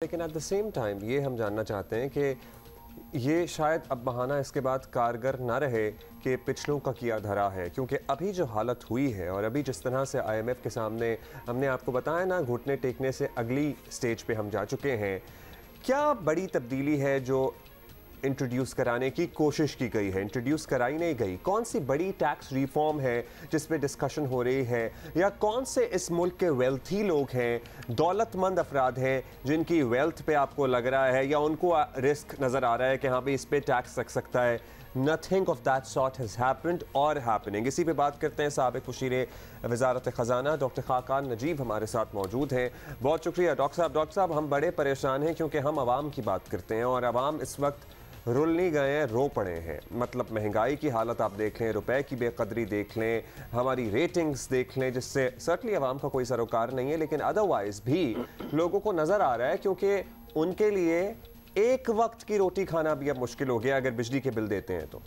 लेकिन at the same time ये हम जानना चाहते हैं कि ये शायद अब बहाना इसके बाद कारगर ना रहे कि पिछलों का किया धरा है, क्योंकि अभी जो हालत हुई है और अभी जिस तरह से आईएमएफ के सामने हमने आपको बताया ना, घुटने टेकने से अगली स्टेज पे हम जा चुके हैं। क्या बड़ी तब्दीली है जो इंट्रोड्यूस कराने की कोशिश की गई है? इंट्रोड्यूस कराई नहीं गई। कौन सी बड़ी टैक्स रिफॉर्म है जिस पे डिस्कशन हो रही है, या कौन से इस मुल्क के वेल्थी लोग हैं, दौलतमंद अफराद हैं जिनकी वेल्थ पे आपको लग रहा है या उनको रिस्क नज़र आ रहा है कि हाँ भाई इस पे टैक्स लग सकता है? Nothing of that sort has happened और हैपनिंग। इसी पे बात करते हैं। साबिक मुशीर वज़ारत ख़जाना डॉक्टर खाकान नजीब हमारे साथ मौजूद हैं। बहुत शुक्रिया डॉक्टर साहब, हम बड़े परेशान हैं क्योंकि हम आवाम की बात करते हैं और आवाम इस वक्त रुल नहीं गए हैं, रो पड़े हैं। मतलब महंगाई की हालत आप देख लें, रुपए की बेकदरी देख लें, हमारी रेटिंग्स देख लें, जिससे सर्टली आवाम का कोई सरोकार नहीं है, लेकिन अदरवाइज भी लोगों को नज़र आ रहा है क्योंकि उनके लिए एक वक्त की रोटी खाना भी अब मुश्किल हो गया अगर बिजली के बिल देते हैं तो।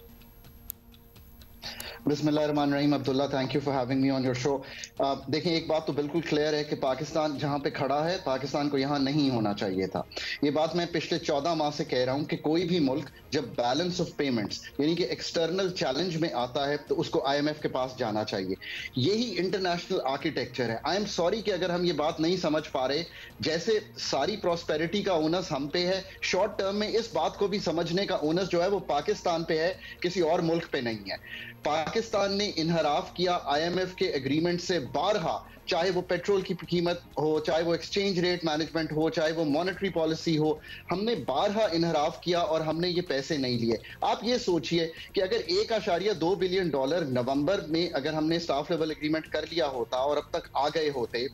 बिस्मिल्लाहिर्रहमानिर्रहीम। Abdullah, thank you for having me on your show. देखिए, एक बात तो बिल्कुल क्लियर है कि पाकिस्तान जहां पे खड़ा है, पाकिस्तान को यहां नहीं होना चाहिए था। ये बात मैं पिछले 14 माह से कह रहा हूं कि कोई भी मुल्क जब बैलेंस ऑफ पेमेंट्स यानी कि एक्सटर्नल चैलेंज में आता है तो उसको आईएमएफ के पास जाना चाहिए। यही इंटरनेशनल आर्किटेक्चर है। आई एम सॉरी कि अगर हम ये बात नहीं समझ पा रहे, जैसे सारी प्रॉस्पेरिटी का ओनस हम पे है, शॉर्ट टर्म में इस बात को भी समझने का ओनस जो है वो पाकिस्तान पे है, किसी और मुल्क पे नहीं है। पाकिस्तान ने इनहराफ किया आईएमएफ के एग्रीमेंट से बारहा, चाहे वो पेट्रोल की कीमत हो, चाहे वो एक्सचेंज रेट मैनेजमेंट हो, चाहे वो मॉनेटरी पॉलिसी हो, हमने बारहा इनहराफ किया और हमने ये पैसे नहीं लिए। आप ये सोचिए कि अगर $1.2 बिलियन नवंबर में अगर हमने स्टाफ लेवल एग्रीमेंट कर लिया होता और अब तक आ गए होते,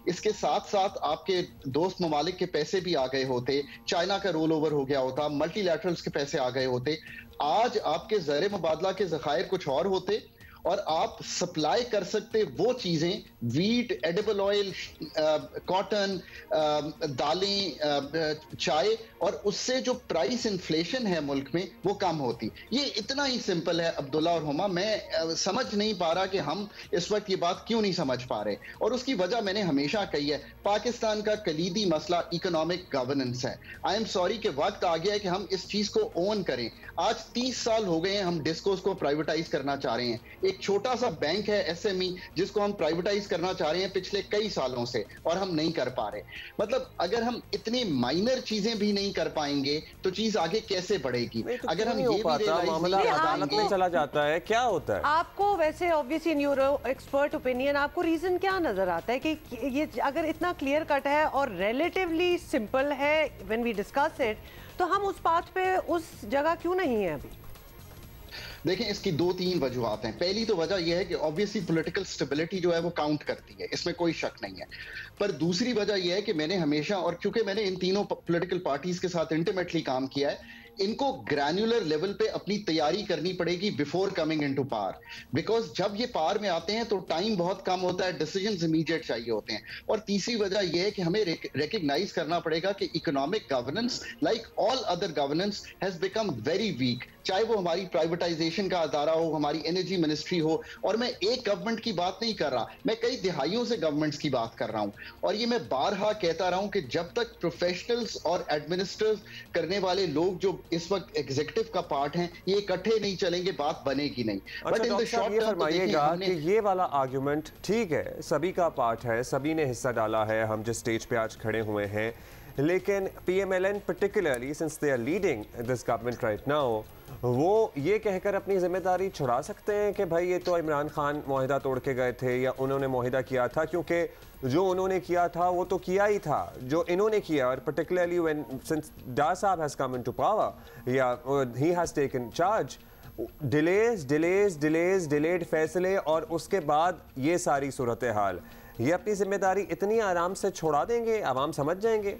इसके साथ साथ आपके दोस्त ममालिक के पैसे भी आ गए होते, चाइना का रोल ओवर हो गया होता, मल्टीलैटरल्स के पैसे आ गए होते, आज आपके ज़र मुबादला के ज़खायर कुछ और होते और आप सप्लाई कर सकते वो चीजें, वीट, एडिबल ऑयल, कॉटन, दालें, चाय, और उससे जो प्राइस इन्फ्लेशन है मुल्क में वो कम होती। ये इतना ही सिंपल है अब्दुल्ला और हुमा। मैं समझ नहीं पा रहा कि हम इस वक्त ये बात क्यों नहीं समझ पा रहे, और उसकी वजह मैंने हमेशा कही है, पाकिस्तान का कलीदी मसला इकोनॉमिक गवर्नेंस है। आई एम सॉरी कि वक्त आ गया है कि हम इस चीज को ओन करें। आज 30 साल हो गए हैं हम डिस्कोस को प्राइवेटाइज करना चाह रहे हैं। एक छोटा सा बैंक है एसएमई जिसको हम प्राइवेटाइज करना चाह रहे हैं पिछले कई सालों से, और हम नहीं कर पा रहे। मतलब अगर हम इतनी माइनर चीजें भी नहीं कर पाएंगे तो चीज आगे कैसे बढ़ेगी? तो अगर हम ये भी मामला अदालत में चला जाता है, क्या होता है? आपको वैसे ऑब्वियसली न्यूरो एक्सपर्ट ओपिनियन, आपको रीजन क्या नजर आता है कि ये अगर इतना क्लियर कट है और रिलेटिवली सिंपल है व्हेन वी डिस्कस इट, तो हम उस बात पे उस जगह क्यों नहीं है अभी? देखें, इसकी 2-3 वजूहत हैं। पहली तो वजह यह है कि ऑब्वियसली पॉलिटिकल स्टेबिलिटी जो है वो काउंट करती है, इसमें कोई शक नहीं है। पर दूसरी वजह यह है कि मैंने हमेशा, और क्योंकि मैंने इन तीनों पॉलिटिकल पार्टीज के साथ इंटीमेटली काम किया है, इनको ग्रैन्युलर लेवल पे अपनी तैयारी करनी पड़ेगी before coming into power. Because जब ये पावर में आते हैं तो टाइम बहुत कम होता है, डिसीजंस इमीडिएट चाहिए होते हैं। और तीसरी वजह यह है कि हमें रिकग्नाइज करना पड़ेगा कि economic governance like all other governance has become very weak, चाहे वो हमारी प्राइवेटाइजेशन का अदारा हो, हमारी एनर्जी मिनिस्ट्री हो। और मैं एक गवर्नमेंट की बात नहीं कर रहा, मैं कई दिहाइयों से गवर्नमेंट्स की बात कर रहा हूं। और ये मैं बारहा कहता रहा हूं कि जब तक प्रोफेशनल्स और एडमिनिस्ट्रेट करने वाले लोग जो इस वक्त एग्जीक्यूटिव का पार्ट हैं, ये इकट्ठे नहीं चलेंगे, बात बनेगी नहीं। But in the short term फरमाइएगा कि ये वाला आर्गुमेंट ठीक है, सभी का पार्ट है, सभी ने हिस्सा डाला है, हम जिस स्टेज पे आज खड़े हुए हैं, लेकिन PMLN particularly since they are leading this government right now, वो ये कहकर अपनी जिम्मेदारी छुड़ा सकते हैं कि भाई ये तो इमरान खान मुआहिदा तोड़ के गए थे या उन्होंने मुआहिदा किया था, क्योंकि जो उन्होंने किया था वो तो किया ही था जो इन्होंने किया। और particularly when since Dar साहब has come into power या he has taken charge, delayed फैसले और उसके बाद ये सारी सूरत हाल, ये अपनी जिम्मेदारी इतनी आराम से छोड़ा देंगे, आवाम समझ जाएंगे।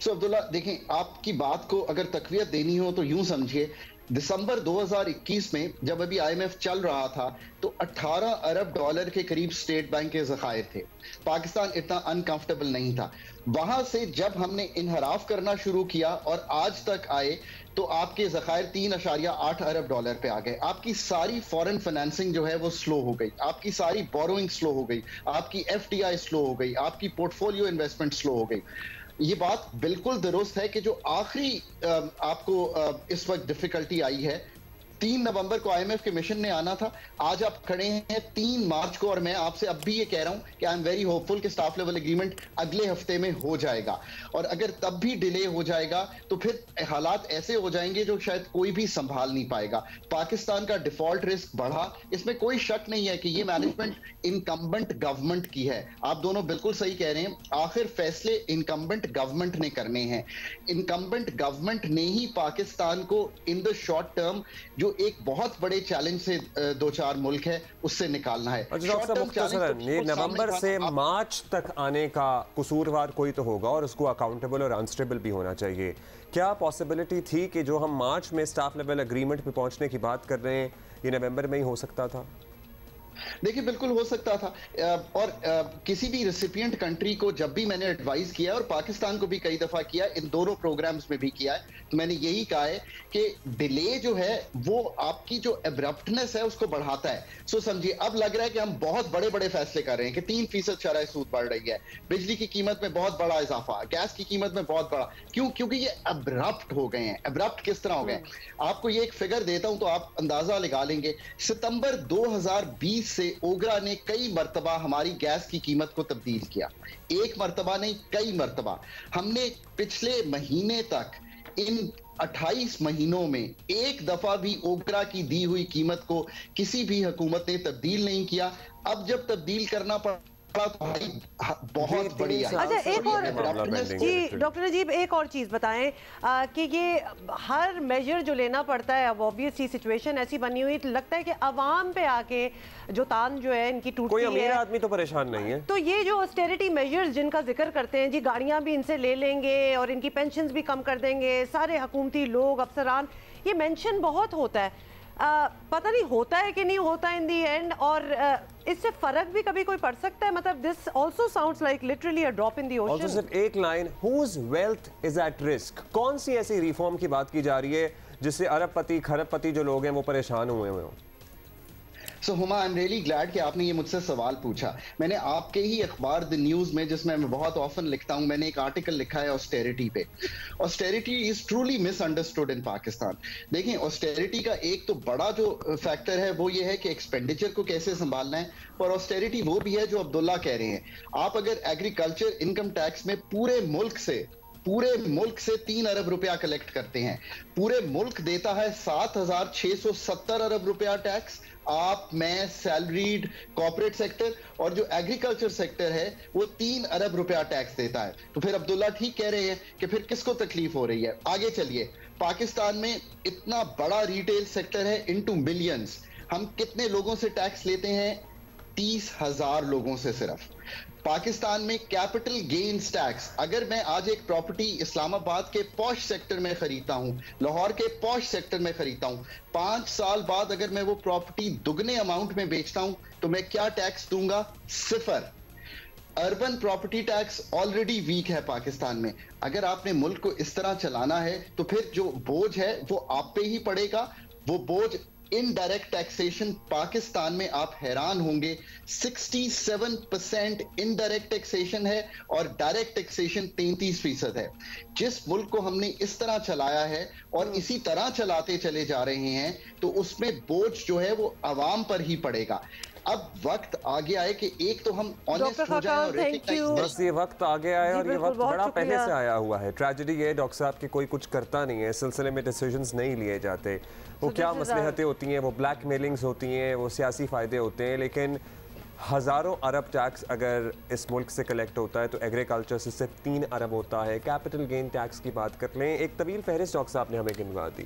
अब्दुल्ला, देखें, आपकी बात को अगर तकवीत देनी हो तो यूं समझिए, दिसंबर 2021 में जब अभी आईएमएफ चल रहा था तो $18 अरब के करीब स्टेट बैंक के ज़खायर थे। पाकिस्तान इतना अनकंफर्टेबल नहीं था। वहां से जब हमने इनहराफ करना शुरू किया और आज तक आए तो आपके ज़खायर $3.8 अरब पे आ गए। आपकी सारी फॉरेन फाइनेंसिंग जो है वो स्लो हो गई, आपकी सारी बोरोइंग स्लो हो गई, आपकी FDI स्लो हो गई, आपकी पोर्टफोलियो इन्वेस्टमेंट स्लो हो गई। ये बात बिल्कुल दुरुस्त है कि जो आखिरी आपको इस वक्त डिफिकल्टी आई है, 3 नवंबर को आईएमएफ के मिशन ने आना था। आज आप खड़े हैं 3 मार्च को और मैं आपसे अब भी ये कह रहा हूं कि आई एम वेरी होपफुल कि स्टाफ लेवल एग्रीमेंट अगले हफ्ते में हो जाएगा। और अगर तब भी डिले हो जाएगा तो फिर हालात ऐसे हो जाएंगे जो शायद कोई भी संभाल नहीं पाएगा। पाकिस्तान का डिफॉल्ट रिस्क बढ़ा, इसमें कोई शक नहीं है कि ये मैनेजमेंट इनकम्बेंट गवर्नमेंट की है। आप दोनों बिल्कुल सही कह रहे हैं, आखिर फैसले इनकम्बेंट गवर्नमेंट ने करने हैं। इनकम्बेंट गवर्नमेंट ने ही पाकिस्तान को इन द शॉर्ट टर्म जो एक बहुत बड़े चैलेंज से 2-4 मुल्क है उससे निकालना है। ये नवंबर से मार्च तक आने का कसूरवार कोई तो होगा और उसको अकाउंटेबल और अनस्टेबल भी होना चाहिए। क्या पॉसिबिलिटी थी कि जो हम मार्च में स्टाफ लेवल एग्रीमेंट पे पहुंचने की बात कर रहे हैं ये नवंबर में ही हो सकता था? देखिए बिल्कुल हो सकता था। और किसी भी रेसिपिएंट कंट्री को जब भी मैंने एडवाइस किया और पाकिस्तान को भी कई दफा किया, इन दोनों प्रोग्राम्स में भी किया है, तो मैंने यही कहा है कि डिले जो है वो आपकी जो एब्रप्टनेस है उसको बढ़ाता है। सो समझिए अब लग रहा है कि हम बहुत बड़े बड़े फैसले कर रहे हैं कि 3% शरह सूद बढ़ रही है, बिजली की कीमत में बहुत बड़ा इजाफा, गैस की कीमत में बहुत बड़ा। क्यों? क्योंकि ये एब्रप्ट हो गए हैं। एब्रप्ट किस तरह हो गए? आपको ये एक फिगर देता हूं तो आप अंदाजा लगा लेंगे। सितंबर 2020 से ओगरा ने कई मर्तबा हमारी गैस की कीमत को तब्दील किया। एक मर्तबा नहीं, कई मर्तबा। हमने पिछले महीने तक इन 28 महीनों में एक दफा भी ओगरा की दी हुई कीमत को किसी भी हुकूमत ने तब्दील नहीं किया। अब जब तब्दील करना पड़ा बहुत बढ़िया। अच्छा एक और जी डॉक्टर नजीब एक और चीज बताएं कि ये हर मेजर जो लेना पड़ता है, अब ऑब्वियस सी सिचुएशन ऐसी बनी हुई, तो लगता है कि अवाम पे आके जो तान जो है इनकी टूटती है। कोई अमीर आदमी तो परेशान नहीं है। तो ये जो ऑस्टेरिटी मेजर्स जिनका जिक्र करते हैं जी, गाड़ियां भी इनसे ले लेंगे और इनकी पेंशन्स भी कम कर देंगे, सारे हुकूमती लोग अफसरान, ये मेंशन बहुत होता है। पता नहीं होता है कि नहीं होता इन दी एंड, और इससे फर्क भी कभी कोई पड़ सकता है। मतलब this also sounds like literally a drop in the ocean. सिर्फ एक line, whose wealth is at risk, कौन सी ऐसी रिफॉर्म की बात की जा रही है जिससे अरबपति खरबपति जो लोग हैं वो परेशान हुए हुए हों? So Huma, I am really glad कि आपने ये मुझसे सवाल पूछा। मैंने आपके ही अखबार द न्यूज में, जिसमें मैं बहुत ऑफन लिखता हूं, मैंने एक आर्टिकल लिखा है ऑस्टेरिटी पे। ऑस्टेरिटी इज ट्रूली मिसअंडरस्टूड इन पाकिस्तान। देखें, ऑस्टेरिटी का एक तो बड़ा जो फैक्टर है वो ये है कि एक्सपेंडिचर को कैसे संभालना है, और ऑस्टेरिटी वो भी है जो अब्दुल्ला कह रहे हैं। आप अगर एग्रीकल्चर इनकम टैक्स में पूरे मुल्क से 3 अरब रुपया कलेक्ट करते हैं, पूरे मुल्क देता है 7,670 अरब रुपया टैक्स। आप, मैं, सैलरीड, कॉर्पोरेट सेक्टर और जो एग्रीकल्चर सेक्टर है वो 3 अरब रुपया टैक्स देता है। तो फिर अब्दुल्ला ठीक कह रहे हैं कि फिर किसको तकलीफ हो रही है। आगे चलिए, पाकिस्तान में इतना बड़ा रिटेल सेक्टर है, इनटू मिलियंस। हम कितने लोगों से टैक्स लेते हैं? 30,000 लोगों से सिर्फ। पाकिस्तान में कैपिटल गेन्स टैक्स, अगर मैं आज एक प्रॉपर्टी इस्लामाबाद के पॉश सेक्टर में खरीदता हूं, लाहौर के पॉश सेक्टर में खरीदता हूं, 5 साल बाद अगर मैं वो प्रॉपर्टी दुगने अमाउंट में बेचता हूं तो मैं क्या टैक्स दूंगा? 0। Urban property tax already weak है पाकिस्तान में। अगर आपने मुल्क को इस तरह चलाना है तो फिर जो बोझ है वो आप पे ही पड़ेगा। वो बोझ इनडायरेक्ट टैक्सेशन, पाकिस्तान में आप हैरान होंगे 67% इनडायरेक्ट टैक्सेशन है और डायरेक्ट टैक्सेशन 33% है। जिस मुल्क को हमने इस तरह चलाया है और इसी तरह चलाते चले जा रहे हैं तो उसमें बोझ जो है वो आवाम पर ही पड़ेगा। अब वक्त आ गया है कि एक तो हम ऑनेस्ट हो जाएं और बस ये वक्त आ गया है और ये वक्त बड़ा पहले से आया हुआ है। ट्रेजेडी ये डॉक्टर साहब कि कोई कुछ करता नहीं है, इस सिलसिले में डिसीजंस नहीं लिए जाते। वो क्या मसलहतें होती हैं, वो ब्लैक मेलिंग्स होती हैं, वो सियासी फ़ायदे होते हैं, लेकिन हज़ारों अरब टैक्स अगर इस मुल्क से कलेक्ट होता है तो एग्रीकल्चर से सिर्फ 3 अरब होता है। कैपिटल गेन टैक्स की बात कर लें, एक तवील फहरिस्त डॉक्टर साहब ने हमें गिनवा दी।